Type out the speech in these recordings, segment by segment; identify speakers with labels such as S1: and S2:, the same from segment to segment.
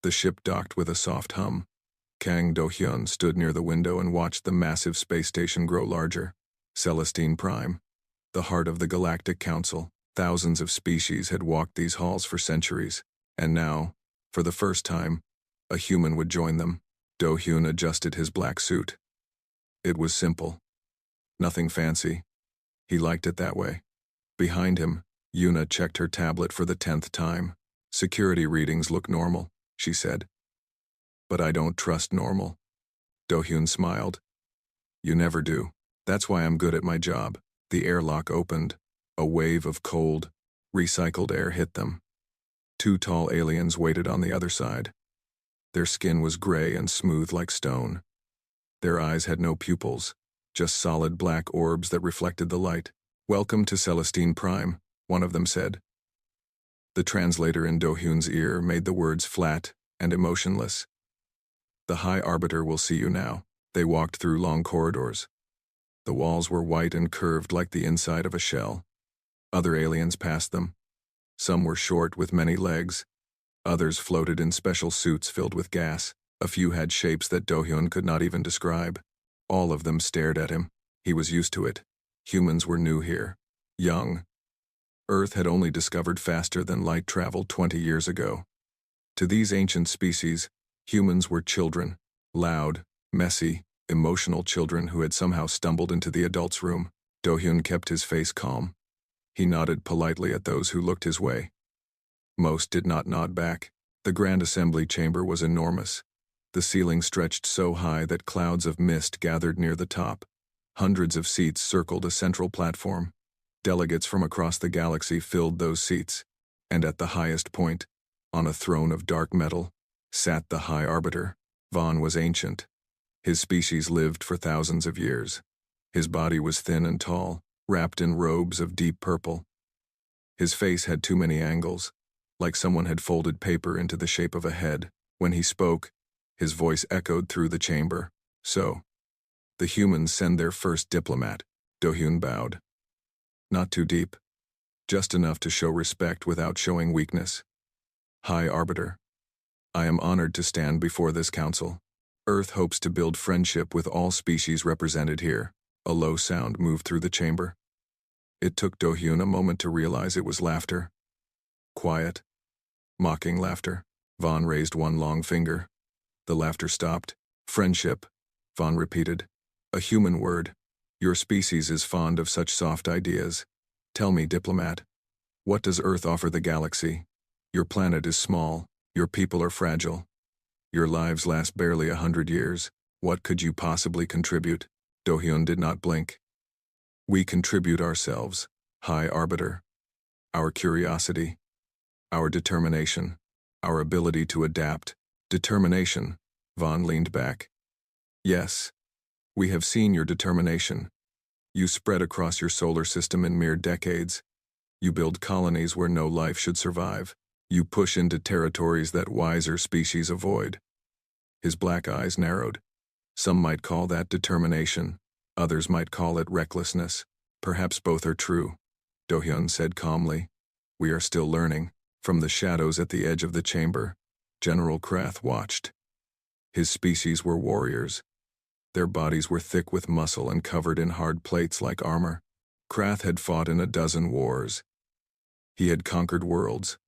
S1: The ship docked with a soft hum. Kang Do-hyun stood near the window and watched the massive space station grow larger. Celestine Prime, the heart of the Galactic Council. Thousands of species had walked these halls for centuries, and now, for the first time, a human would join them. Do-hyun adjusted his black suit. It was simple. Nothing fancy. He liked it that way. Behind him, Yuna checked her tablet for the 10th time. Security readings look normal, she said. But I don't trust normal. Do-hyun smiled. You never do. That's why I'm good at my job. The airlock opened. A wave of cold, recycled air hit them. Two tall aliens waited on the other side. Their skin was gray and smooth like stone. Their eyes had no pupils, just solid black orbs that reflected the light. Welcome to Celestine Prime, one of them said. The translator in Do-hyun's ear made the words flat and emotionless. The High Arbiter will see you now. They walked through long corridors. The walls were white and curved like the inside of a shell. Other aliens passed them. Some were short with many legs. Others floated in special suits filled with gas. A few had shapes that Do-hyun could not even describe. All of them stared at him. He was used to it. Humans were new here. Young. Earth had only discovered faster than light traveled 20 years ago. To these ancient species, humans were children. Loud, messy, emotional children who had somehow stumbled into the adults' room. Do-hyun kept his face calm. He nodded politely at those who looked his way. Most did not nod back. The Grand Assembly chamber was enormous. The ceiling stretched so high that clouds of mist gathered near the top. Hundreds of seats circled a central platform. Delegates from across the galaxy filled those seats, and at the highest point, on a throne of dark metal, sat the High Arbiter. Vaughn was ancient. His species lived for thousands of years. His body was thin and tall, wrapped in robes of deep purple. His face had too many angles, like someone had folded paper into the shape of a head. When he spoke, his voice echoed through the chamber. So, the humans send their first diplomat. Do-hyun bowed. Not too deep. Just enough to show respect without showing weakness. High Arbiter, I am honored to stand before this council. Earth hopes to build friendship with all species represented here. A low sound moved through the chamber. It took Do-hyun a moment to realize it was laughter. Quiet, mocking laughter. Vaughn raised one long finger. The laughter stopped. Friendship, Vaughn repeated. A human word. Your species is fond of such soft ideas. Tell me, Diplomat, what does Earth offer the galaxy? Your planet is small. Your people are fragile. Your lives last barely 100 years. What could you possibly contribute? Do-hyun did not blink. We contribute ourselves, High Arbiter. Our curiosity. Our determination. Our ability to adapt. Determination. Vaughn leaned back. Yes. We have seen your determination. You spread across your solar system in mere decades. You build colonies where no life should survive. You push into territories that wiser species avoid. His black eyes narrowed. Some might call that determination. Others might call it recklessness. Perhaps both are true. Do-hyun said calmly. We are still learning. From the shadows at the edge of the chamber, General Krath watched. His species were warriors. Their bodies were thick with muscle and covered in hard plates like armor. Krath had fought in a dozen wars. He had conquered worlds,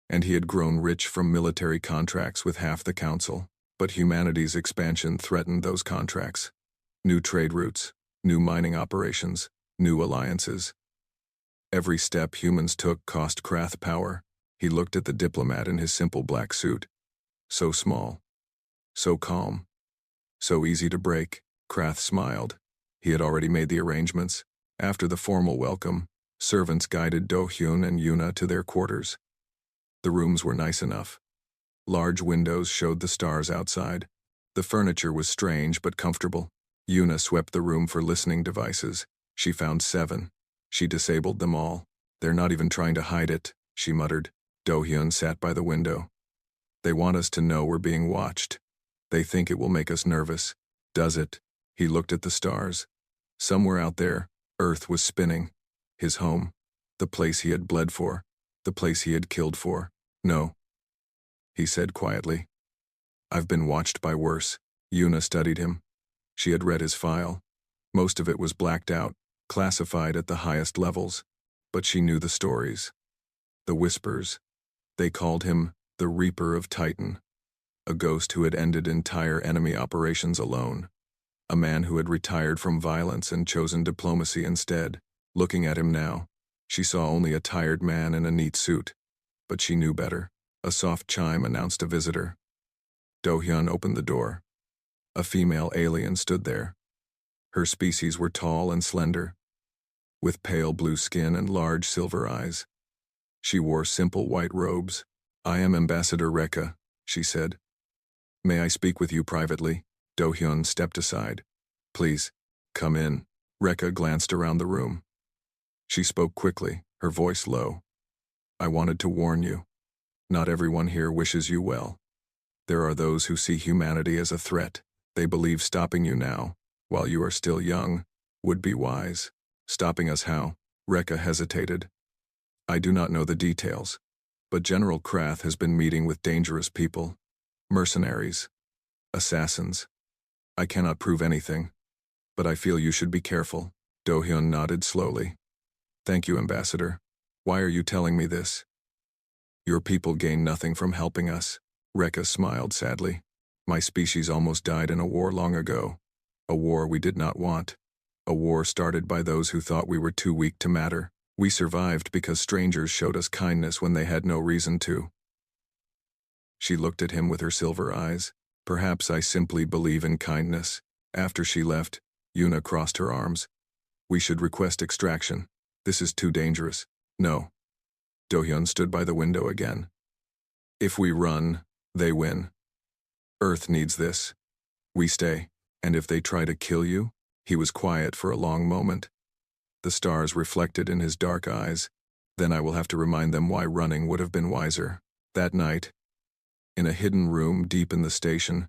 S1: and he had grown rich from military contracts with half the council. But humanity's expansion threatened those contracts. New trade routes, new mining operations, new alliances. Every step humans took cost Krath power. He looked at the diplomat in his simple black suit. So small, so calm, so easy to break. Krath smiled. He had already made the arrangements. After the formal welcome, servants guided Do-hyun and Yuna to their quarters. The rooms were nice enough. Large windows showed the stars outside. The furniture was strange but comfortable. Yuna swept the room for listening devices. She found 7. She disabled them all. They're not even trying to hide it, she muttered. Do-hyun sat by the window. They want us to know we're being watched. They think it will make us nervous. Does it? He looked at the stars. Somewhere out there, Earth was spinning. His home. The place he had bled for. The place he had killed for. No. he said quietly. I've been watched by worse. Yuna studied him. She had read his file. Most of it was blacked out, classified at the highest levels. But she knew the stories. The whispers. They called him the Reaper of Titan. A ghost who had ended entire enemy operations alone. A man who had retired from violence and chosen diplomacy instead. Looking at him now, she saw only a tired man in a neat suit. But she knew better. A soft chime announced a visitor. Do-hyun opened the door. A female alien stood there. Her species were tall and slender, with pale blue skin and large silver eyes. She wore simple white robes. I am Ambassador Rekka, she said. May I speak with you privately? Do-hyun stepped aside. Please, come in. Rekka glanced around the room. She spoke quickly, her voice low. I wanted to warn you. Not everyone here wishes you well. There are those who see humanity as a threat. They believe stopping you now, while you are still young, would be wise. Stopping us how? Rekka hesitated. I do not know the details, but General Krath has been meeting with dangerous people. Mercenaries. Assassins. I cannot prove anything, but I feel you should be careful. Do-hyun nodded slowly. Thank you, Ambassador. Why are you telling me this? Your people gain nothing from helping us. Rekka smiled sadly. My species almost died in a war long ago. A war we did not want. A war started by those who thought we were too weak to matter. We survived because strangers showed us kindness when they had no reason to. She looked at him with her silver eyes. Perhaps I simply believe in kindness. After she left, Yuna crossed her arms. We should request extraction. This is too dangerous. No. Do-hyun stood by the window again. If we run, they win. Earth needs this. We stay. And if they try to kill you? He was quiet for a long moment. The stars reflected in his dark eyes. Then I will have to remind them why running would have been wiser. That night, in a hidden room deep in the station,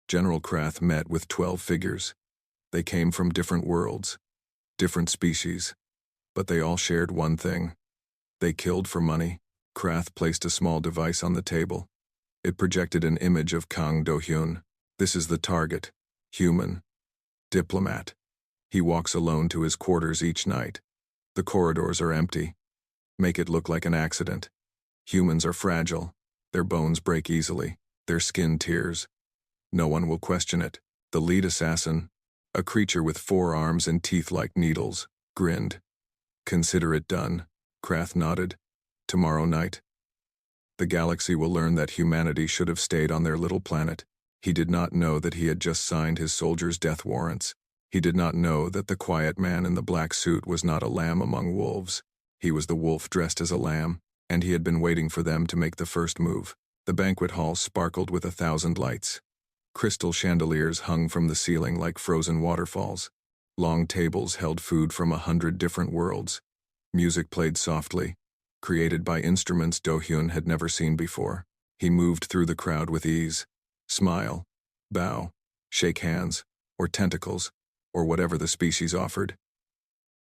S1: General Krath met with 12 figures. They came from different worlds, different species, but they all shared one thing. They killed for money. Krath placed a small device on the table. It projected an image of Kang Do-hyun. This is the target. Human. Diplomat. He walks alone to his quarters each night. The corridors are empty. Make it look like an accident. Humans are fragile. Their bones break easily. Their skin tears. No one will question it. The lead assassin, a creature with 4 arms and teeth like needles, grinned. Consider it done. Krath nodded. Tomorrow night. The galaxy will learn that humanity should have stayed on their little planet. He did not know that he had just signed his soldiers' death warrants. He did not know that the quiet man in the black suit was not a lamb among wolves. He was the wolf dressed as a lamb, and he had been waiting for them to make the first move. The banquet hall sparkled with 1,000 lights. Crystal chandeliers hung from the ceiling like frozen waterfalls. Long tables held food from 100 different worlds. Music played softly, created by instruments Do-hyun had never seen before. He moved through the crowd with ease. Smile, bow, shake hands, or tentacles, or whatever the species offered.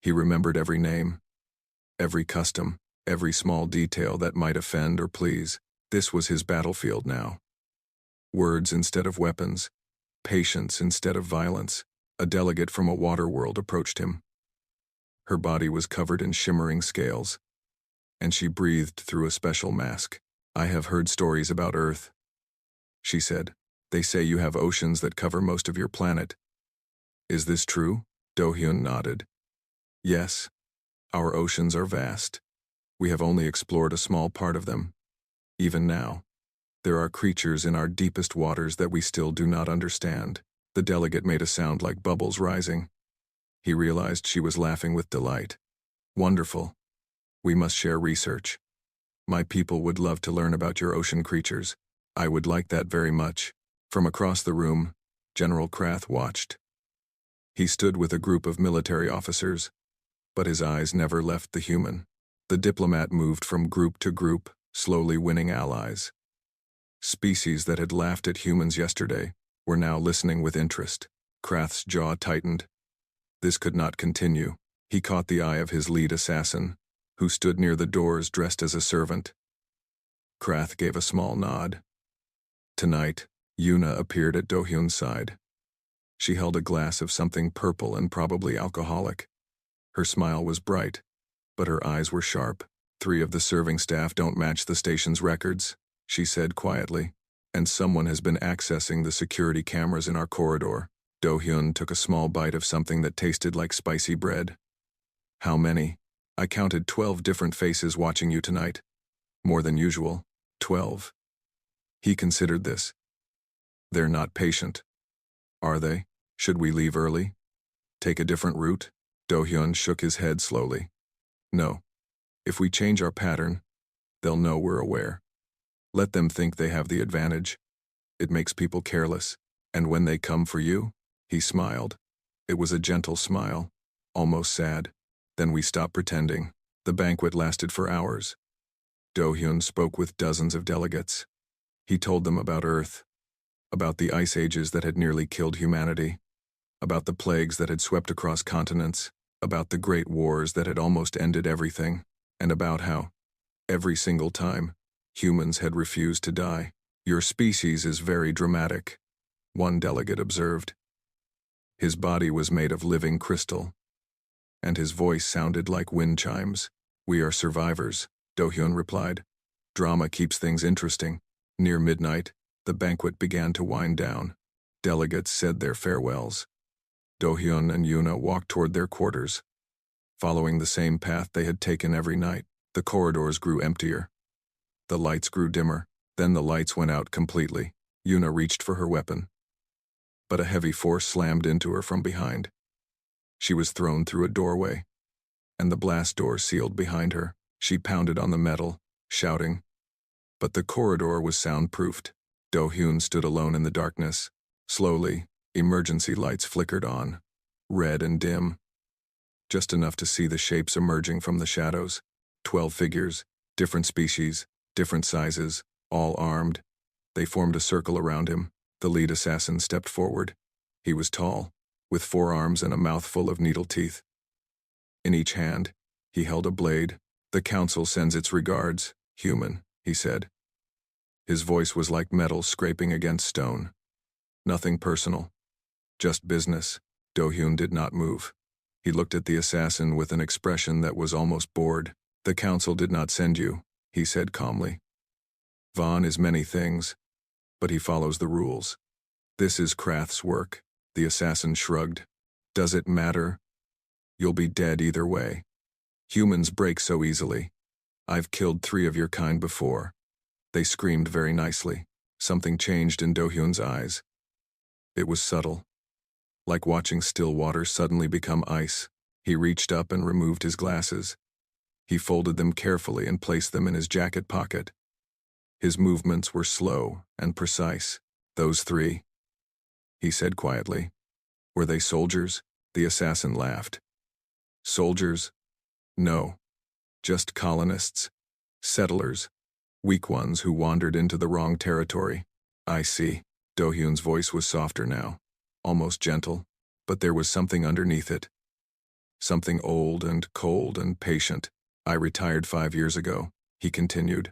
S1: He remembered every name, every custom, every small detail that might offend or please. This was his battlefield now. Words instead of weapons, patience instead of violence. A delegate from a water world approached him. Her body was covered in shimmering scales, and she breathed through a special mask. I have heard stories about Earth, she said. They say you have oceans that cover most of your planet. Is this true? Do-hyun nodded. Yes. Our oceans are vast. We have only explored a small part of them. Even now, there are creatures in our deepest waters that we still do not understand. The delegate made a sound like bubbles rising. He realized she was laughing with delight. Wonderful. We must share research. My people would love to learn about your ocean creatures. I would like that very much. From across the room, General Krath watched. He stood with a group of military officers, but his eyes never left the human. The diplomat moved from group to group, slowly winning allies. Species that had laughed at humans yesterday were now listening with interest. Krath's jaw tightened. This could not continue. He caught the eye of his lead assassin, who stood near the doors dressed as a servant. Krath gave a small nod. Tonight, Yuna appeared at Do-hyun's side. She held a glass of something purple and probably alcoholic. Her smile was bright, but her eyes were sharp. 3 of the serving staff don't match the station's records, she said quietly, and someone has been accessing the security cameras in our corridor. Do-hyun took a small bite of something that tasted like spicy bread. How many? I counted 12 different faces watching you tonight. More than usual. 12. He considered this. They're not patient. Are they? Should we leave early? Take a different route? Do-hyun shook his head slowly. No. If we change our pattern, they'll know we're aware. Let them think they have the advantage. It makes people careless. And when they come for you, he smiled. It was a gentle smile, almost sad. Then we stopped pretending. The banquet lasted for hours. Do-hyun spoke with dozens of delegates. He told them about Earth, about the ice ages that had nearly killed humanity, about the plagues that had swept across continents, about the great wars that had almost ended everything, and about how, every single time, humans had refused to die. Your species is very dramatic, one delegate observed. His body was made of living crystal, and his voice sounded like wind chimes. We are survivors, Do-hyun replied. Drama keeps things interesting. Near midnight, the banquet began to wind down. Delegates said their farewells. Do-hyun and Yuna walked toward their quarters. Following the same path they had taken every night, the corridors grew emptier. The lights grew dimmer, then the lights went out completely. Yuna reached for her weapon, but a heavy force slammed into her from behind. She was thrown through a doorway, and the blast door sealed behind her. She pounded on the metal, shouting. But the corridor was soundproofed. Do-hyun stood alone in the darkness. Slowly, emergency lights flickered on, red and dim, just enough to see the shapes emerging from the shadows. 12 figures, different species, different sizes, all armed. They formed a circle around him. The lead assassin stepped forward. He was tall, with 4 arms and a mouthful of needle teeth. In each hand, he held a blade. The council sends its regards, human, he said. His voice was like metal scraping against stone. Nothing personal, just business. Do-hyun did not move. He looked at the assassin with an expression that was almost bored. The council did not send you, he said calmly. Vaughn is many things, but he follows the rules. This is Krath's work. The assassin shrugged. Does it matter? You'll be dead either way. Humans break so easily. I've killed 3 of your kind before. They screamed very nicely. Something changed in Do-hyun's eyes. It was subtle, like watching still water suddenly become ice. He reached up and removed his glasses. He folded them carefully and placed them in his jacket pocket. His movements were slow and precise. Those 3, he said quietly. Were they soldiers? The assassin laughed. Soldiers? No. Just colonists. Settlers. Weak ones who wandered into the wrong territory. I see. Do-hyun's voice was softer now, almost gentle, but there was something underneath it. Something old and cold and patient. I retired 5 years ago, he continued.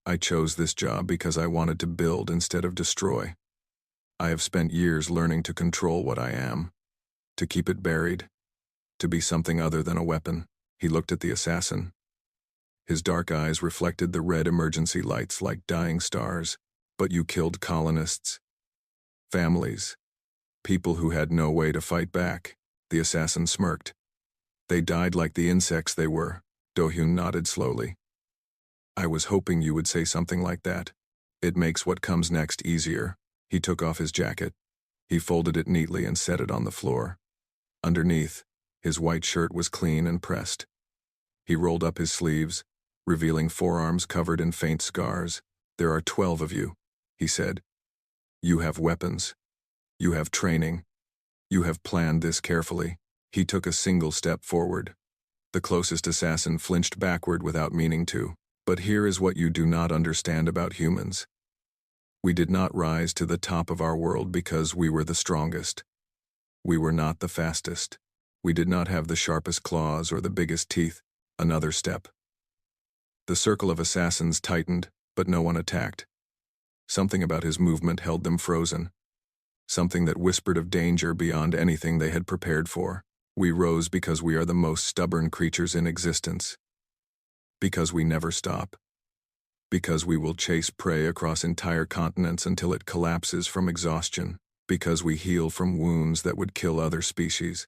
S1: I chose this job because I wanted to build instead of destroy. I have spent years learning to control what I am, to keep it buried, to be something other than a weapon. He looked at the assassin. His dark eyes reflected the red emergency lights like dying stars. But you killed colonists, families, people who had no way to fight back. The assassin smirked. They died like the insects they were. Do-hyun nodded slowly. I was hoping you would say something like that. It makes what comes next easier. He took off his jacket. He folded it neatly and set it on the floor. Underneath, his white shirt was clean and pressed. He rolled up his sleeves, revealing forearms covered in faint scars. There are 12 of you, he said. You have weapons. You have training. You have planned this carefully. He took a single step forward. The closest assassin flinched backward without meaning to. But here is what you do not understand about humans. We did not rise to the top of our world because we were the strongest. We were not the fastest. We did not have the sharpest claws or the biggest teeth. Another step. The circle of assassins tightened, but no one attacked. Something about his movement held them frozen. Something that whispered of danger beyond anything they had prepared for. We rose because we are the most stubborn creatures in existence. Because we never stop. Because we will chase prey across entire continents until it collapses from exhaustion. Because we heal from wounds that would kill other species.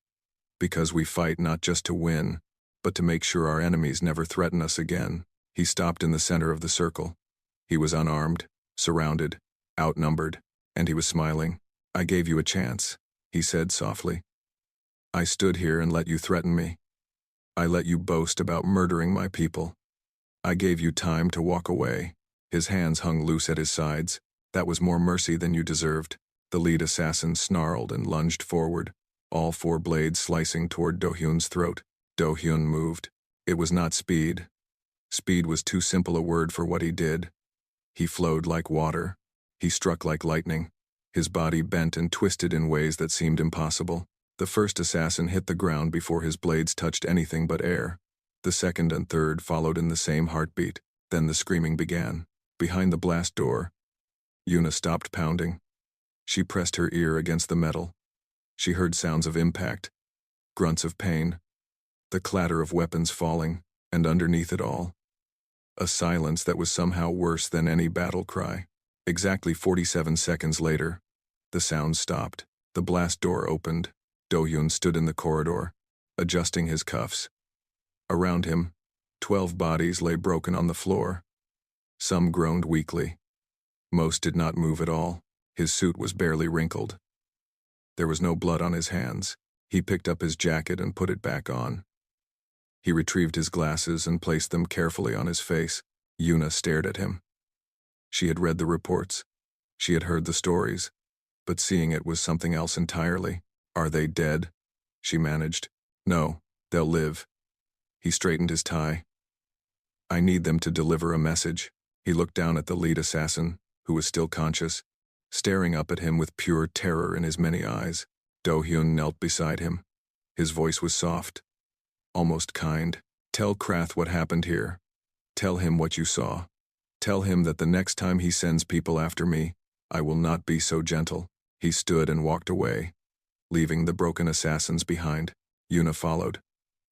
S1: Because we fight not just to win, but to make sure our enemies never threaten us again. He stopped in the center of the circle. He was unarmed, surrounded, outnumbered, and he was smiling. I gave you a chance, he said softly. I stood here and let you threaten me. I let you boast about murdering my people. I gave you time to walk away. His hands hung loose at his sides. That was more mercy than you deserved. The lead assassin snarled and lunged forward, all 4 blades slicing toward Do-hyun's throat. Do-hyun moved. It was not speed. Speed was too simple a word for what he did. He flowed like water. He struck like lightning. His body bent and twisted in ways that seemed impossible. The first assassin hit the ground before his blades touched anything but air. The second and third followed in the same heartbeat. Then the screaming began. Behind the blast door, Yuna stopped pounding. She pressed her ear against the metal. She heard sounds of impact, grunts of pain, the clatter of weapons falling, and underneath it all, a silence that was somehow worse than any battle cry. Exactly 47 seconds later, the sound stopped. The blast door opened. Do-hyun stood in the corridor, adjusting his cuffs. Around him, 12 bodies lay broken on the floor. Some groaned weakly. Most did not move at all. His suit was barely wrinkled. There was no blood on his hands. He picked up his jacket and put it back on. He retrieved his glasses and placed them carefully on his face. Yuna stared at him. She had read the reports. She had heard the stories. But seeing it was something else entirely. Are they dead? She managed. No, they'll live. He straightened his tie. I need them to deliver a message. He looked down at the lead assassin, who was still conscious, staring up at him with pure terror in his many eyes. Do-hyun knelt beside him. His voice was soft, almost kind. Tell Krath what happened here. Tell him what you saw. Tell him that the next time he sends people after me, I will not be so gentle. He stood and walked away, leaving the broken assassins behind. Yuna followed.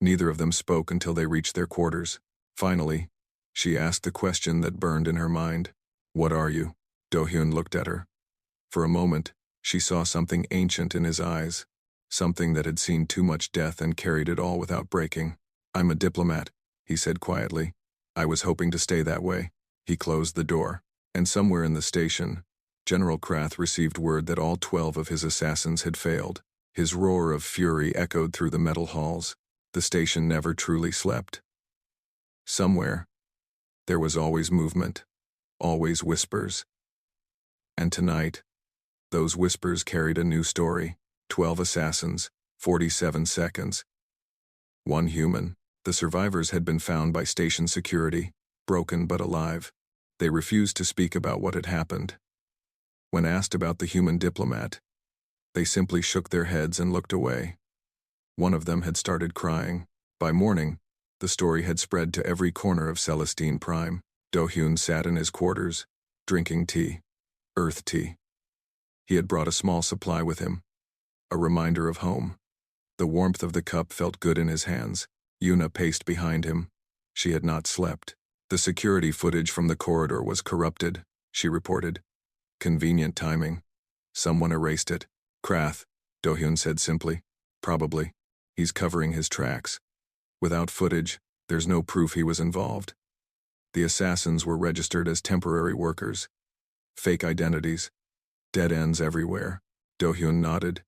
S1: Neither of them spoke until they reached their quarters. Finally, she asked the question that burned in her mind. What are you? Do-hyun looked at her. For a moment, she saw something ancient in his eyes, something that had seen too much death and carried it all without breaking. I'm a diplomat, he said quietly. I was hoping to stay that way. He closed the door, and somewhere in the station, General Krath received word that all 12 of his assassins had failed. His roar of fury echoed through the metal halls. The station never truly slept. Somewhere, there was always movement, always whispers. And tonight, those whispers carried a new story. 12 assassins, 47 seconds. 1 human. The survivors had been found by station security, broken but alive. They refused to speak about what had happened. When asked about the human diplomat, they simply shook their heads and looked away. One of them had started crying. By morning, the story had spread to every corner of Celestine Prime. Do-hyun sat in his quarters, drinking tea. Earth tea. He had brought a small supply with him, a reminder of home. The warmth of the cup felt good in his hands. Yuna paced behind him. She had not slept. The security footage from the corridor was corrupted, she reported. Convenient timing. Someone erased it. Krath, Do-hyun said simply. Probably. He's covering his tracks. Without footage, there's no proof he was involved. The assassins were registered as temporary workers. Fake identities. Dead ends everywhere. Do-hyun nodded.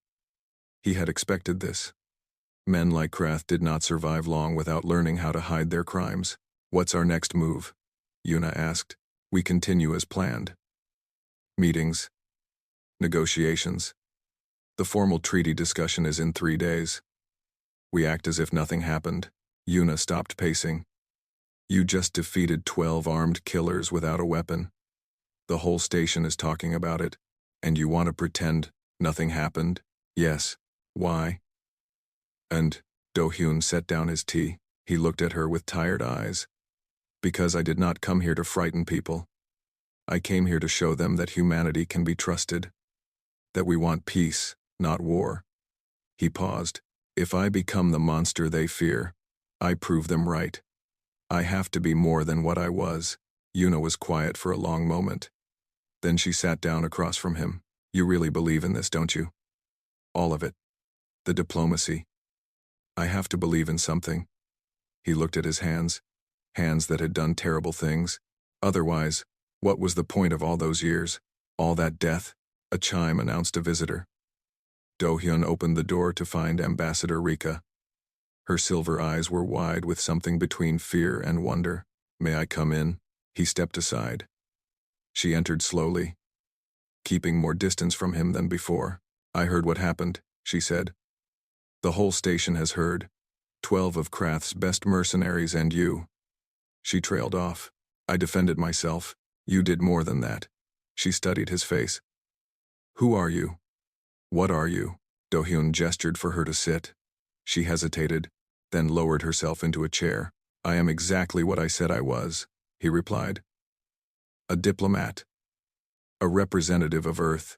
S1: He had expected this. Men like Krath did not survive long without learning how to hide their crimes. What's our next move? Yuna asked. We continue as planned. Meetings. Negotiations. The formal treaty discussion is in 3 days. We act as if nothing happened. Yuna stopped pacing. You just defeated 12 armed killers without a weapon. The whole station is talking about it, and you want to pretend nothing happened? Yes. Why? And Do-hyun set down his tea. He looked at her with tired eyes. Because I did not come here to frighten people. I came here to show them that humanity can be trusted. That we want peace, not war. He paused. If I become the monster they fear, I prove them right. I have to be more than what I was. Yuna was quiet for a long moment. Then she sat down across from him. You really believe in this, don't you? All of it. The diplomacy. I have to believe in something. He looked at his hands that had done terrible things. Otherwise, what was the point of all those years? All that death? A chime announced a visitor. Do-hyun opened the door to find Ambassador Rika. Her silver eyes were wide with something between fear and wonder. May I come in? He stepped aside. She entered slowly, keeping more distance from him than before. I heard what happened, she said. The whole station has heard. 12 of Krath's best mercenaries and you. She trailed off. I defended myself. You did more than that. She studied his face. Who are you? What are you? Do-hyun gestured for her to sit. She hesitated, then lowered herself into a chair. I am exactly what I said I was, he replied. A diplomat. A representative of Earth.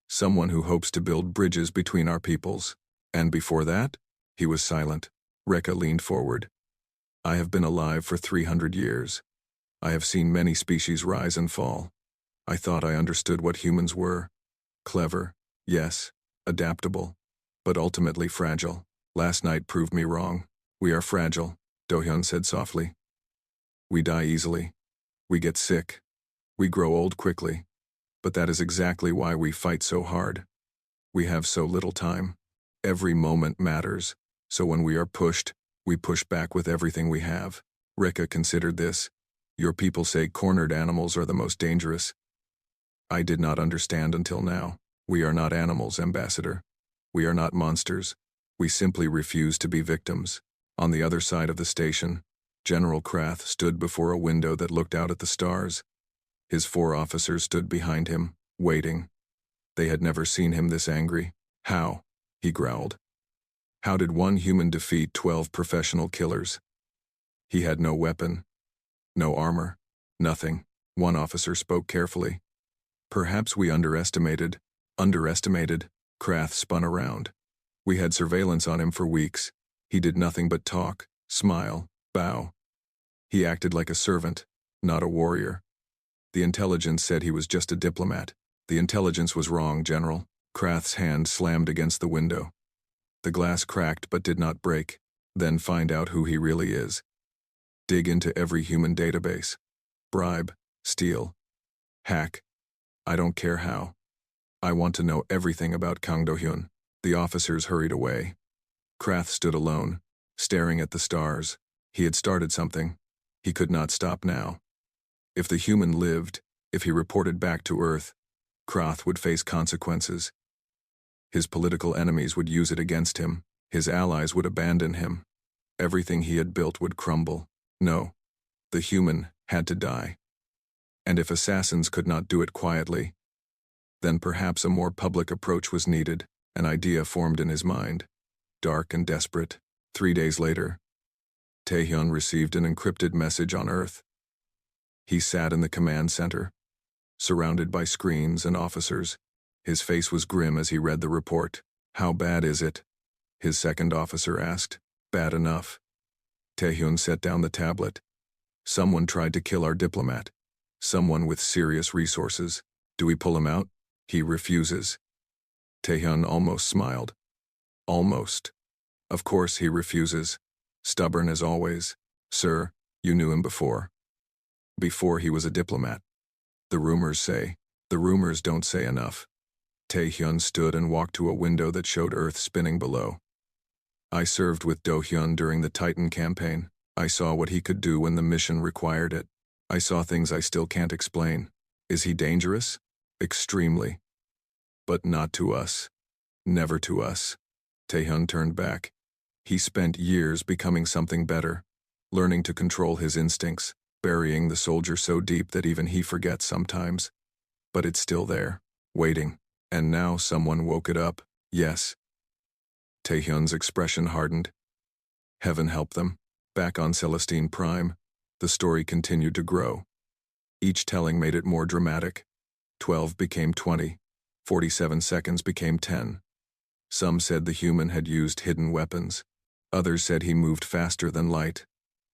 S1: Someone who hopes to build bridges between our peoples. And before that? He was silent. Rekka leaned forward. I have been alive for 300 years. I have seen many species rise and fall. I thought I understood what humans were. Clever, yes, adaptable, but ultimately fragile. Last night proved me wrong. We are fragile, Do-hyun said softly. We die easily. We get sick. We grow old quickly. But that is exactly why we fight so hard. We have so little time. Every moment matters, so when we are pushed, we push back with everything we have. Rekka considered this. Your people say cornered animals are the most dangerous. I did not understand until now. We are not animals, Ambassador. We are not monsters. We simply refuse to be victims. On the other side of the station, General Krath stood before a window that looked out at the stars. His 4 officers stood behind him, waiting. They had never seen him this angry. How? He growled. How did one human defeat 12 professional killers? He had no weapon, no armor, nothing. One officer spoke carefully. Perhaps we underestimated. Krath spun around. We had surveillance on him for weeks. He did nothing but talk, smile, bow. He acted like a servant, not a warrior. The intelligence said he was just a diplomat. The intelligence was wrong, General. Krath's hand slammed against the window. The glass cracked but did not break. Then find out who he really is. Dig into every human database. Bribe, steal, hack. I don't care how. I want to know everything about Kang Do-hyun. The officers hurried away. Krath stood alone, staring at the stars. He had started something. He could not stop now. If the human lived, if he reported back to Earth, Krath would face consequences. His political enemies would use it against him. His allies would abandon him. Everything he had built would crumble. No, the human had to die. And if assassins could not do it quietly, then perhaps a more public approach was needed. An idea formed in his mind, dark and desperate. 3 days later, Taehyun received an encrypted message on Earth. He sat in the command center, surrounded by screens and officers. His face was grim as he read the report. How bad is it? His second officer asked. Bad enough. Taehyun set down the tablet. Someone tried to kill our diplomat. Someone with serious resources. Do we pull him out? He refuses. Taehyun almost smiled. Almost. Of course he refuses. Stubborn as always. Sir, you knew him before. Before he was a diplomat. The rumors say. The rumors don't say enough. Taehyun stood and walked to a window that showed Earth spinning below. I served with Do-hyun during the Titan campaign. I saw what he could do when the mission required it. I saw things I still can't explain. Is he dangerous? Extremely. But not to us. Never to us. Taehyun turned back. He spent years becoming something better, learning to control his instincts, burying the soldier so deep that even he forgets sometimes. But it's still there, waiting. And now someone woke it up. Yes. Taehyun's expression hardened. Heaven help them. Back on Celestine Prime, the story continued to grow. Each telling made it more dramatic. 12 became 20. 47 seconds became 10. Some said the human had used hidden weapons. Others said he moved faster than light.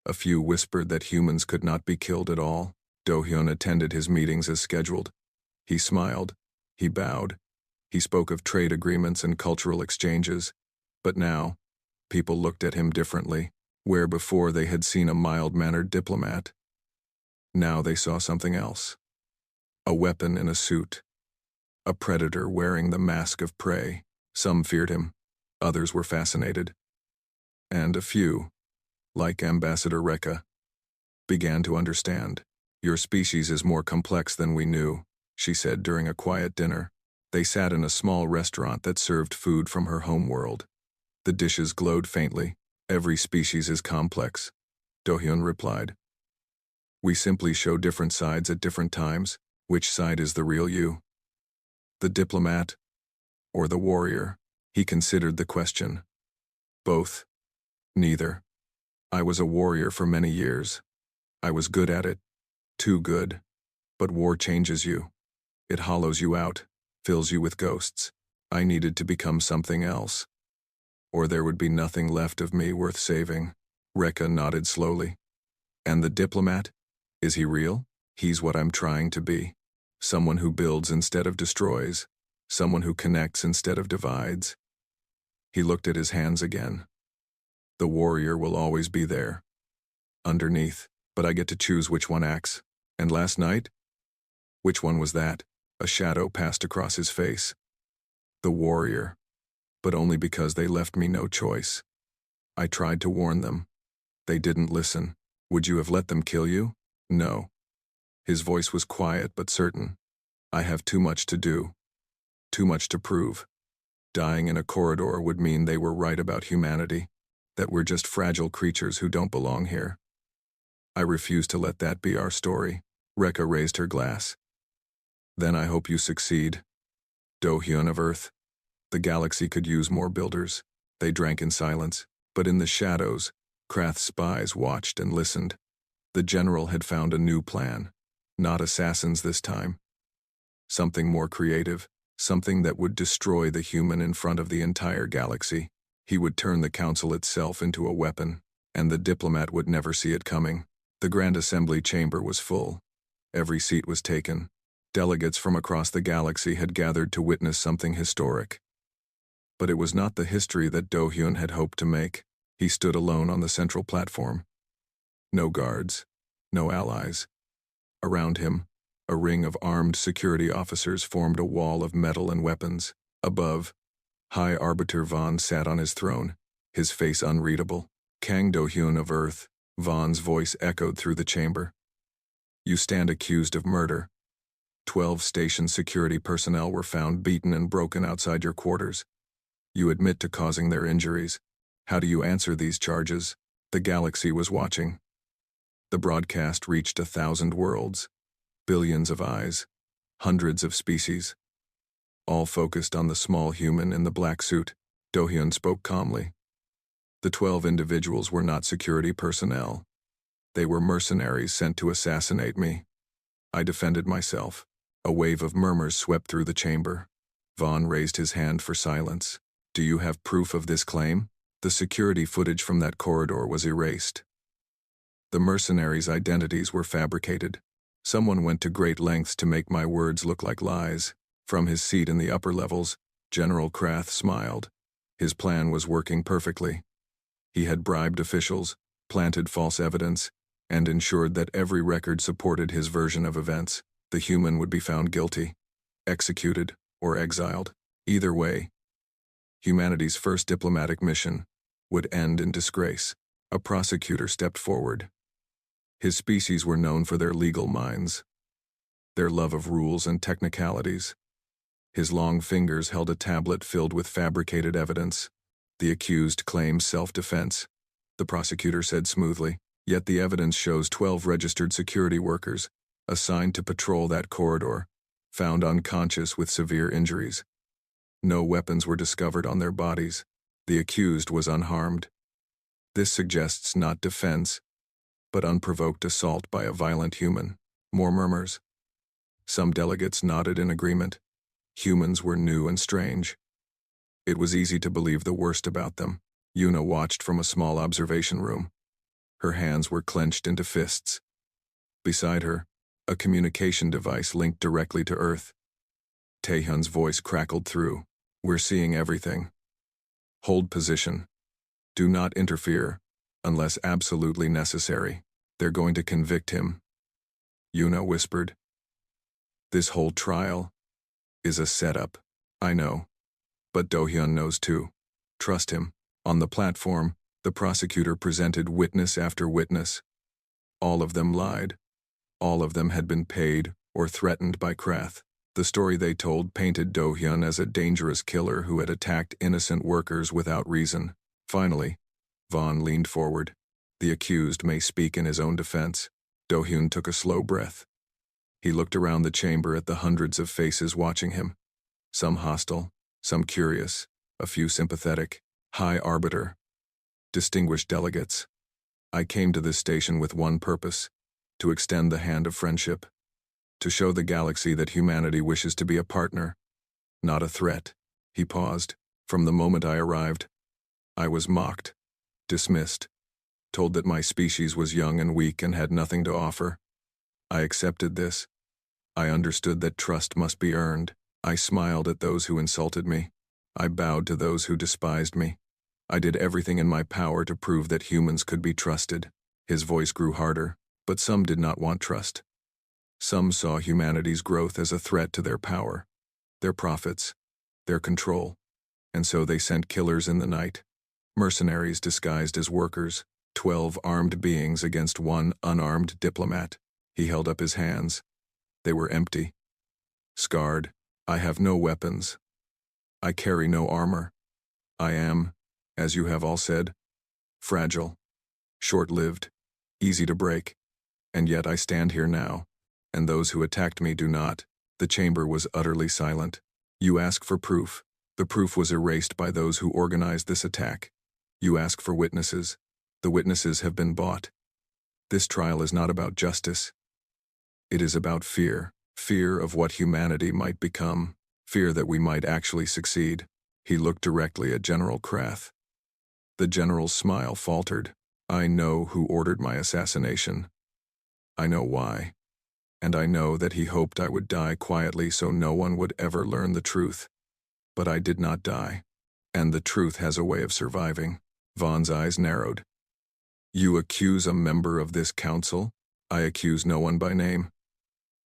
S1: A few whispered that humans could not be killed at all. Do-hyun attended his meetings as scheduled. He smiled. He bowed. He spoke of trade agreements and cultural exchanges. But now, people looked at him differently. Where before they had seen a mild-mannered diplomat, now they saw something else. A weapon in a suit. A predator wearing the mask of prey. Some feared him. Others were fascinated. And a few, like Ambassador Rekka, began to understand. Your species is more complex than we knew, she said during a quiet dinner. They sat in a small restaurant that served food from her home world. The dishes glowed faintly. Every species is complex, Do-hyun replied. We simply show different sides at different times. Which side is the real you? The diplomat or the warrior? He considered the question. Both. Neither. I was a warrior for many years. I was good at it. Too good. But war changes you. It hollows you out, fills you with ghosts. I needed to become something else. Or there would be nothing left of me worth saving. Rekka nodded slowly. And the diplomat? Is he real? He's what I'm trying to be. Someone who builds instead of destroys. Someone who connects instead of divides. He looked at his hands again. The warrior will always be there. Underneath, but I get to choose which one acts. And last night? Which one was that? A shadow passed across his face. The warrior. But only because they left me no choice. I tried to warn them. They didn't listen. Would you have let them kill you? No. His voice was quiet but certain. I have too much to do. Too much to prove. Dying in a corridor would mean they were right about humanity, that we're just fragile creatures who don't belong here. I refuse to let that be our story. Rekka raised her glass. Then I hope you succeed. Do-hyun of Earth. The galaxy could use more builders. They drank in silence, but in the shadows, Krath's spies watched and listened. The general had found a new plan. Not assassins this time. Something more creative, something that would destroy the human in front of the entire galaxy. He would turn the council itself into a weapon, and the diplomat would never see it coming. The Grand Assembly chamber was full. Every seat was taken. Delegates from across the galaxy had gathered to witness something historic. But it was not the history that Do-hyun had hoped to make. He stood alone on the central platform. No guards, no allies. Around him, a ring of armed security officers formed a wall of metal and weapons. Above, High Arbiter Vaughn sat on his throne, his face unreadable. Kang Do-hyun of Earth, Vaughn's voice echoed through the chamber. You stand accused of murder. 12 station security personnel were found beaten and broken outside your quarters. You admit to causing their injuries. How do you answer these charges? The galaxy was watching. The broadcast reached 1,000 worlds, billions of eyes, hundreds of species. All focused on the small human in the black suit. Do-hyun spoke calmly. The 12 individuals were not security personnel. They were mercenaries sent to assassinate me. I defended myself. A wave of murmurs swept through the chamber. Vaughn raised his hand for silence. Do you have proof of this claim? The security footage from that corridor was erased. The mercenaries' identities were fabricated. Someone went to great lengths to make my words look like lies. From his seat in the upper levels, General Krath smiled. His plan was working perfectly. He had bribed officials, planted false evidence, and ensured that every record supported his version of events. The human would be found guilty, executed, or exiled. Either way, humanity's first diplomatic mission would end in disgrace. A prosecutor stepped forward. His species were known for their legal minds, their love of rules and technicalities. His long fingers held a tablet filled with fabricated evidence. The accused claims self-defense, the prosecutor said smoothly. Yet the evidence shows 12 registered security workers, assigned to patrol that corridor, found unconscious with severe injuries. No weapons were discovered on their bodies. The accused was unharmed. This suggests not defense, but unprovoked assault by a violent human. More murmurs. Some delegates nodded in agreement. Humans were new and strange. It was easy to believe the worst about them. Yuna watched from a small observation room. Her hands were clenched into fists. Beside her, a communication device linked directly to Earth. Taehyun's voice crackled through. "We're seeing everything. Hold position. Do not interfere, unless absolutely necessary. They're going to convict him." Yuna whispered. "This whole trial is a setup. I know. But Do-hyun knows too. Trust him." On the platform, the prosecutor presented witness after witness. All of them lied. All of them had been paid or threatened by Krath. The story they told painted Do-hyun as a dangerous killer who had attacked innocent workers without reason. Finally, Vaughn leaned forward. The accused may speak in his own defense. Do-hyun took a slow breath. He looked around the chamber at the hundreds of faces watching him. Some hostile, some curious, a few sympathetic. High Arbiter. Distinguished delegates. I came to this station with one purpose: to extend the hand of friendship. To show the galaxy that humanity wishes to be a partner, not a threat. He paused. From the moment I arrived, I was mocked, dismissed, told that my species was young and weak and had nothing to offer. I accepted this. I understood that trust must be earned. I smiled at those who insulted me. I bowed to those who despised me. I did everything in my power to prove that humans could be trusted. His voice grew harder, but some did not want trust. Some saw humanity's growth as a threat to their power, their profits, their control, and so they sent killers in the night. Mercenaries disguised as workers, 12 armed beings against one unarmed diplomat. He held up his hands. They were empty. Scarred. I have no weapons. I carry no armor. I am, as you have all said, fragile, short-lived, easy to break. And yet I stand here now, and those who attacked me do not. The chamber was utterly silent. You ask for proof. The proof was erased by those who organized this attack. You ask for witnesses. The witnesses have been bought. This trial is not about justice. It is about fear. Fear of what humanity might become. Fear that we might actually succeed. He looked directly at General Krath. The general's smile faltered. I know who ordered my assassination. I know why. And I know that he hoped I would die quietly so no one would ever learn the truth. But I did not die. And the truth has a way of surviving. Vaughn's eyes narrowed. You accuse a member of this council? I accuse no one by name.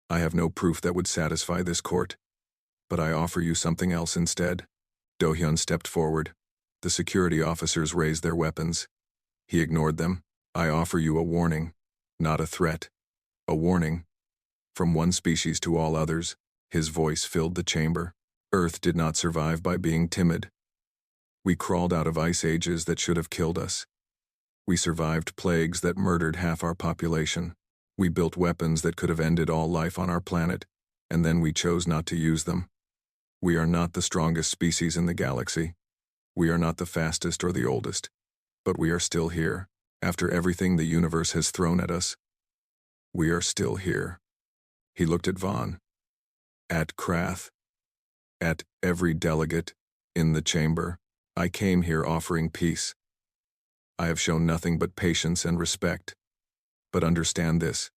S1: I have no proof that would satisfy this court. But I offer you something else instead. Do-hyun stepped forward. The security officers raised their weapons. He ignored them. I offer you a warning, not a threat. A warning. From one species to all others. His voice filled the chamber. Earth did not survive by being timid. We crawled out of ice ages that should have killed us. We survived plagues that murdered half our population. We built weapons that could have ended all life on our planet, and then we chose not to use them. We are not the strongest species in the galaxy. We are not the fastest or the oldest. But we are still here. After everything the universe has thrown at us, we are still here. He looked at Vaughn. At Krath. At every delegate in the chamber. I came here offering peace. I have shown nothing but patience and respect. But understand this.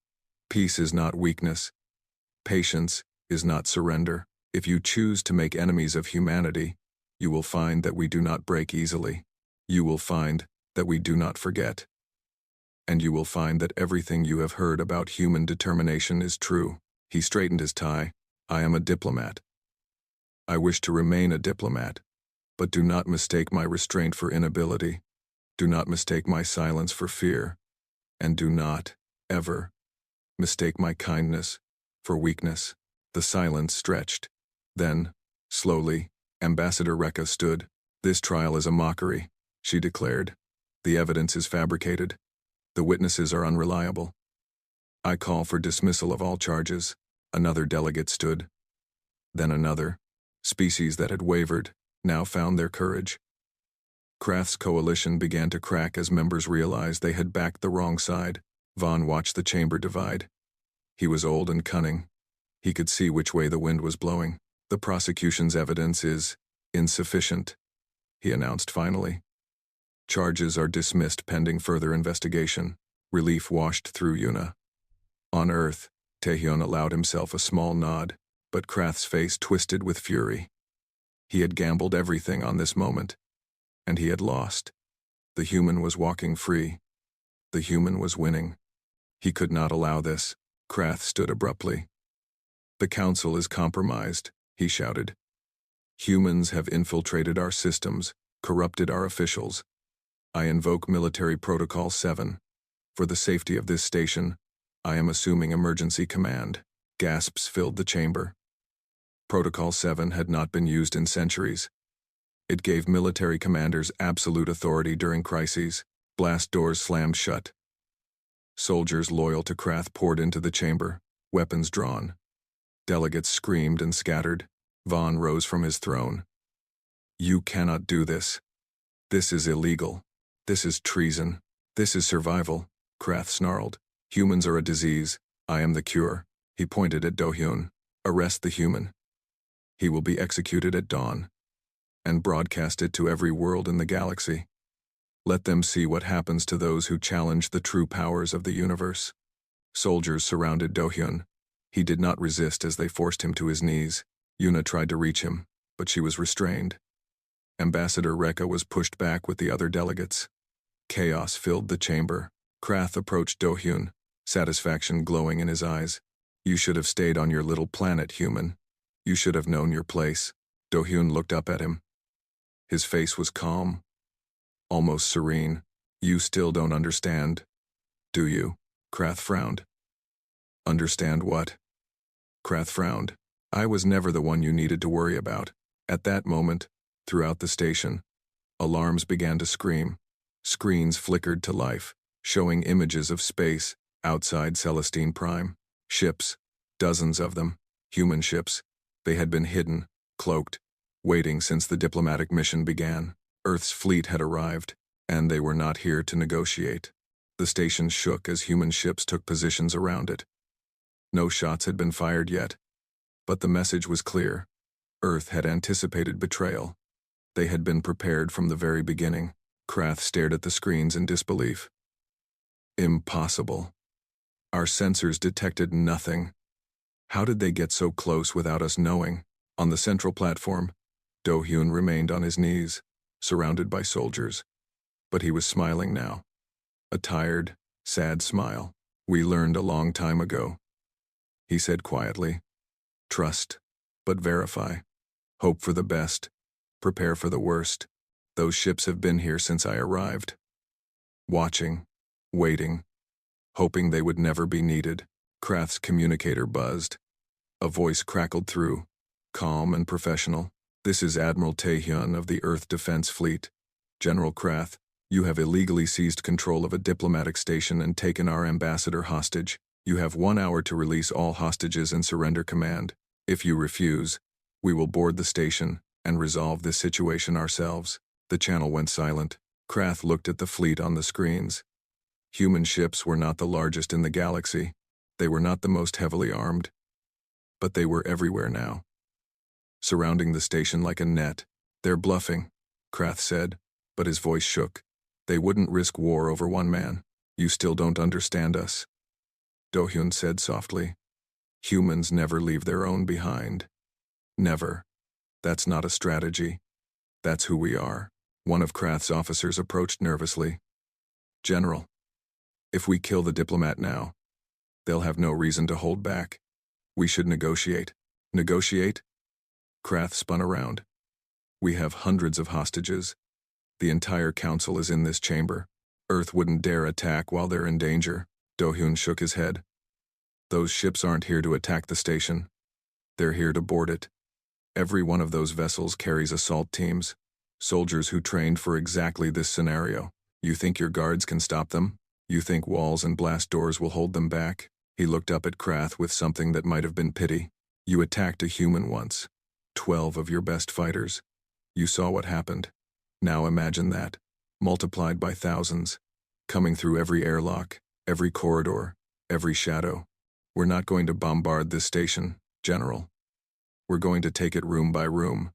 S1: Peace is not weakness. Patience is not surrender. If you choose to make enemies of humanity, you will find that we do not break easily. You will find that we do not forget. And you will find that everything you have heard about human determination is true. He straightened his tie. I am a diplomat. I wish to remain a diplomat. But do not mistake my restraint for inability. Do not mistake my silence for fear. And do not, ever, mistake my kindness for weakness. The silence stretched. Then, slowly, Ambassador Rekka stood. This trial is a mockery, she declared. The evidence is fabricated. The witnesses are unreliable. I call for dismissal of all charges. Another delegate stood. Then another. Species that had wavered now found their courage. Krath's coalition began to crack as members realized they had backed the wrong side. Vaughn watched the chamber divide. He was old and cunning. He could see which way the wind was blowing. The prosecution's evidence is insufficient, he announced finally. Charges are dismissed pending further investigation. Relief washed through Yuna. On Earth, Taehyun allowed himself a small nod, but Krath's face twisted with fury. He had gambled everything on this moment, and he had lost. The human was walking free. The human was winning. He could not allow this. Krath stood abruptly. The council is compromised, he shouted. Humans have infiltrated our systems, corrupted our officials. I invoke Military Protocol 7. For the safety of this station, I am assuming emergency command. Gasps filled the chamber. Protocol 7 had not been used in centuries. It gave military commanders absolute authority during crises. Blast doors slammed shut. Soldiers loyal to Krath poured into the chamber, weapons drawn. Delegates screamed and scattered. Vaughn rose from his throne. You cannot do this. This is illegal. This is treason. This is survival, Krath snarled. Humans are a disease. I am the cure. He pointed at Do-hyun. Arrest the human. He will be executed at dawn. And broadcast it to every world in the galaxy. Let them see what happens to those who challenge the true powers of the universe. Soldiers surrounded Do-hyun. He did not resist as they forced him to his knees. Yuna tried to reach him, but she was restrained. Ambassador Rekka was pushed back with the other delegates. Chaos filled the chamber. Krath approached Do-hyun, satisfaction glowing in his eyes. You should have stayed on your little planet, human. You should have known your place. Do-hyun looked up at him. His face was calm, almost serene. You still don't understand, do you? Krath frowned. Understand what? Krath frowned. I was never the one you needed to worry about. At that moment, throughout the station, alarms began to scream. Screens flickered to life, showing images of space outside Celestine Prime. Ships, dozens of them, human ships. They had been hidden, cloaked, waiting since the diplomatic mission began. Earth's fleet had arrived, and they were not here to negotiate. The station shook as human ships took positions around it. No shots had been fired yet, but the message was clear. Earth had anticipated betrayal. They had been prepared from the very beginning. Krath stared at the screens in disbelief. Impossible. Our sensors detected nothing. How did they get so close without us knowing? On the central platform, Do-hyun remained on his knees, surrounded by soldiers. But he was smiling now. A tired, sad smile. We learned a long time ago, he said quietly. Trust, but verify. Hope for the best. Prepare for the worst. Those ships have been here since I arrived. Watching, waiting, hoping they would never be needed. Krath's communicator buzzed. A voice crackled through, calm and professional. This is Admiral Taehyun of the Earth Defense Fleet. General Krath, you have illegally seized control of a diplomatic station and taken our ambassador hostage. You have 1 hour to release all hostages and surrender command. If you refuse, we will board the station and resolve this situation ourselves. The channel went silent. Krath looked at the fleet on the screens. Human ships were not the largest in the galaxy. They were not the most heavily armed. But they were everywhere now, surrounding the station like a net. They're bluffing, Krath said, but his voice shook. They wouldn't risk war over one man. You still don't understand us. Do-hyun said softly. Humans never leave their own behind. Never. That's not a strategy. That's who we are. One of Krath's officers approached nervously. General, if we kill the diplomat now, they'll have no reason to hold back. We should negotiate. Negotiate? Krath spun around. We have hundreds of hostages. The entire council is in this chamber. Earth wouldn't dare attack while they're in danger. Do-hyun shook his head. Those ships aren't here to attack the station. They're here to board it. Every one of those vessels carries assault teams, soldiers who trained for exactly this scenario. You think your guards can stop them? You think walls and blast doors will hold them back? He looked up at Krath with something that might have been pity. You attacked a human once. 12 of your best fighters. You saw what happened. Now imagine that, multiplied by thousands, coming through every airlock, every corridor, every shadow. We're not going to bombard this station, General. We're going to take it room by room,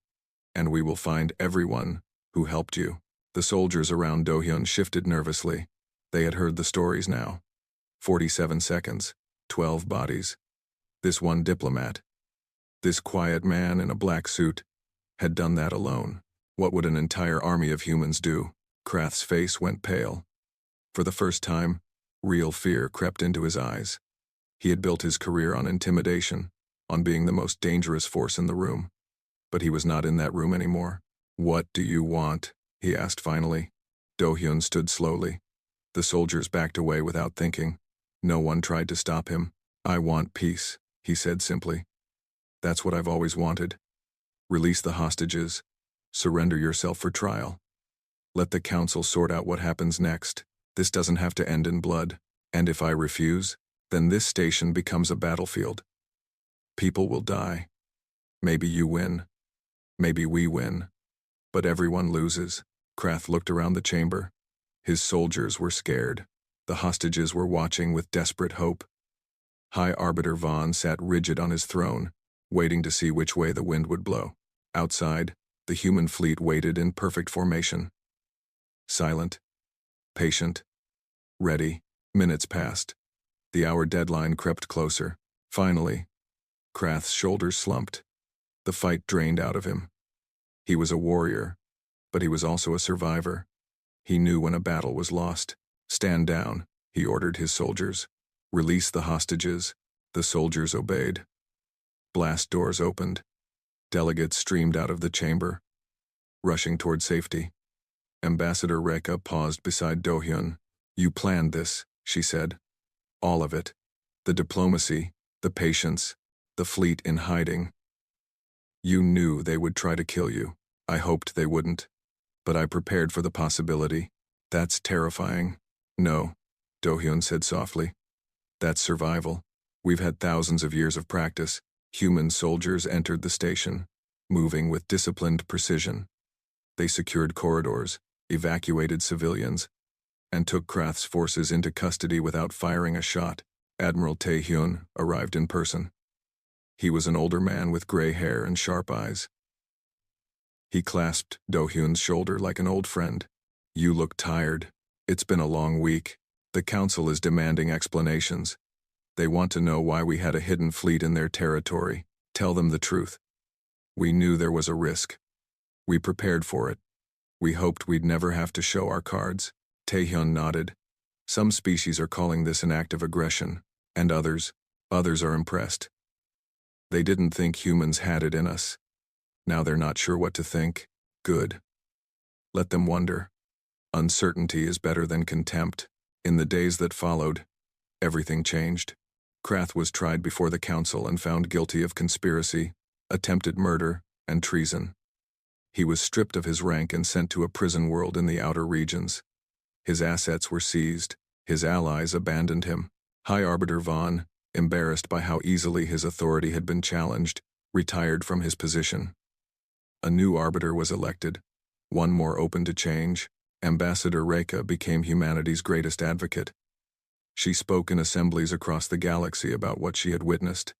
S1: and we will find everyone who helped you. The soldiers around Do-hyun shifted nervously. They had heard the stories now. 47 seconds, 12 bodies. This one diplomat, this quiet man in a black suit, had done that alone. What would an entire army of humans do? Krath's face went pale. For the first time, real fear crept into his eyes. He had built his career on intimidation, on being the most dangerous force in the room. But he was not in that room anymore. "What do you want?" he asked finally. Do-hyun stood slowly. The soldiers backed away without thinking. No one tried to stop him. "I want peace," he said simply. "That's what I've always wanted. Release the hostages. Surrender yourself for trial. Let the council sort out what happens next. This doesn't have to end in blood. And if I refuse, then this station becomes a battlefield. People will die. Maybe you win. Maybe we win. But everyone loses." Krath looked around the chamber. His soldiers were scared. The hostages were watching with desperate hope. High Arbiter Vaughn sat rigid on his throne, waiting to see which way the wind would blow. Outside, the human fleet waited in perfect formation. Silent, patient, ready. Minutes passed. The hour deadline crept closer. Finally, Krath's shoulders slumped. The fight drained out of him. He was a warrior, but he was also a survivor. He knew when a battle was lost. "Stand down," he ordered his soldiers. "Release the hostages." The soldiers obeyed. Blast doors opened. Delegates streamed out of the chamber, rushing toward safety. Ambassador Reka paused beside Do-hyun. "You planned this," she said. "All of it. The diplomacy, the patience, the fleet in hiding. You knew they would try to kill you. I hoped they wouldn't. But I prepared for the possibility. That's terrifying." "No," Do-hyun said softly. "That's survival. We've had thousands of years of practice." Human soldiers entered the station, moving with disciplined precision. They secured corridors, evacuated civilians, and took Krath's forces into custody without firing a shot. Admiral Tae-hyun arrived in person. He was an older man with gray hair and sharp eyes. He clasped Do-hyun's shoulder like an old friend. "You look tired. It's been a long week. The council is demanding explanations. They want to know why we had a hidden fleet in their territory. Tell them the truth. We knew there was a risk. We prepared for it. We hoped we'd never have to show our cards." Tae-hyun nodded. "Some species are calling this an act of aggression, and others are impressed. They didn't think humans had it in us. Now they're not sure what to think. Good. Let them wonder. Uncertainty is better than contempt." In the days that followed, everything changed. Krath was tried before the council and found guilty of conspiracy, attempted murder, and treason. He was stripped of his rank and sent to a prison world in the outer regions. His assets were seized. His allies abandoned him. High Arbiter Vaughn, embarrassed by how easily his authority had been challenged, retired from his position. A new arbiter was elected, one more open to change. Ambassador Reka became humanity's greatest advocate. She spoke in assemblies across the galaxy about what she had witnessed.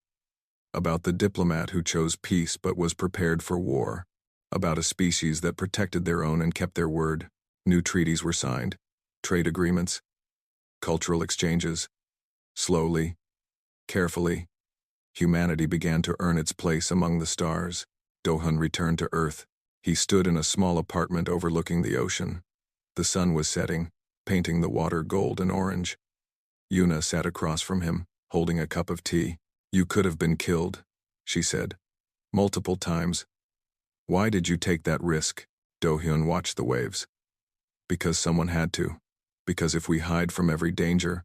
S1: About the diplomat who chose peace but was prepared for war. About a species that protected their own and kept their word. New treaties were signed. Trade agreements. Cultural exchanges. Slowly, carefully, humanity began to earn its place among the stars. Do-hyun returned to Earth. He stood in a small apartment overlooking the ocean. The sun was setting, painting the water gold and orange. Yuna sat across from him, holding a cup of tea. "You could have been killed," she said. "Multiple times. Why did you take that risk?" Do-hyun watched the waves. "Because someone had to. Because if we hide from every danger,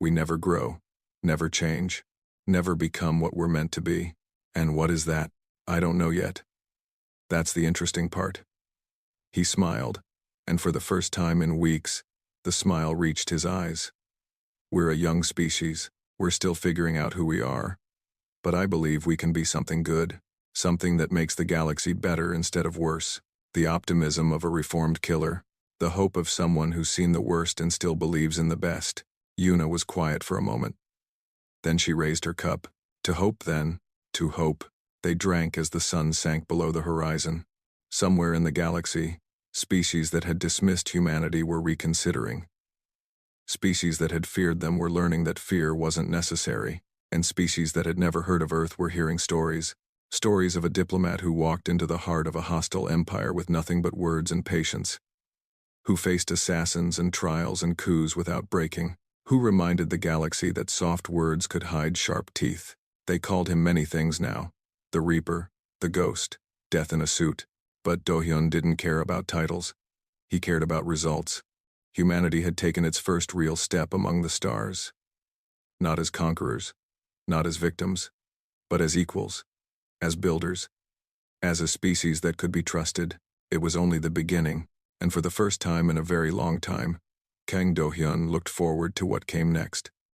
S1: we never grow, never change, never become what we're meant to be." "And what is that?" "I don't know yet. That's the interesting part." He smiled, and for the first time in weeks, the smile reached his eyes. "We're a young species. We're still figuring out who we are. But I believe we can be something good, something that makes the galaxy better instead of worse. The optimism of a reformed killer, the hope of someone who's seen the worst and still believes in the best." Yuna was quiet for a moment. Then she raised her cup. To hope then, to hope. They drank as the sun sank below the horizon. Somewhere in the galaxy, species that had dismissed humanity were reconsidering. Species that had feared them were learning that fear wasn't necessary, and species that had never heard of Earth were hearing stories. Stories of a diplomat who walked into the heart of a hostile empire with nothing but words and patience, who faced assassins and trials and coups without breaking, who reminded the galaxy that soft words could hide sharp teeth. They called him many things now: the Reaper, the Ghost, Death in a Suit. But Do-hyun didn't care about titles. He cared about results. Humanity had taken its first real step among the stars. Not as conquerors, not as victims, but as equals, as builders, as a species that could be trusted. It was only the beginning, and for the first time in a very long time, Kang Do-hyun looked forward to what came next.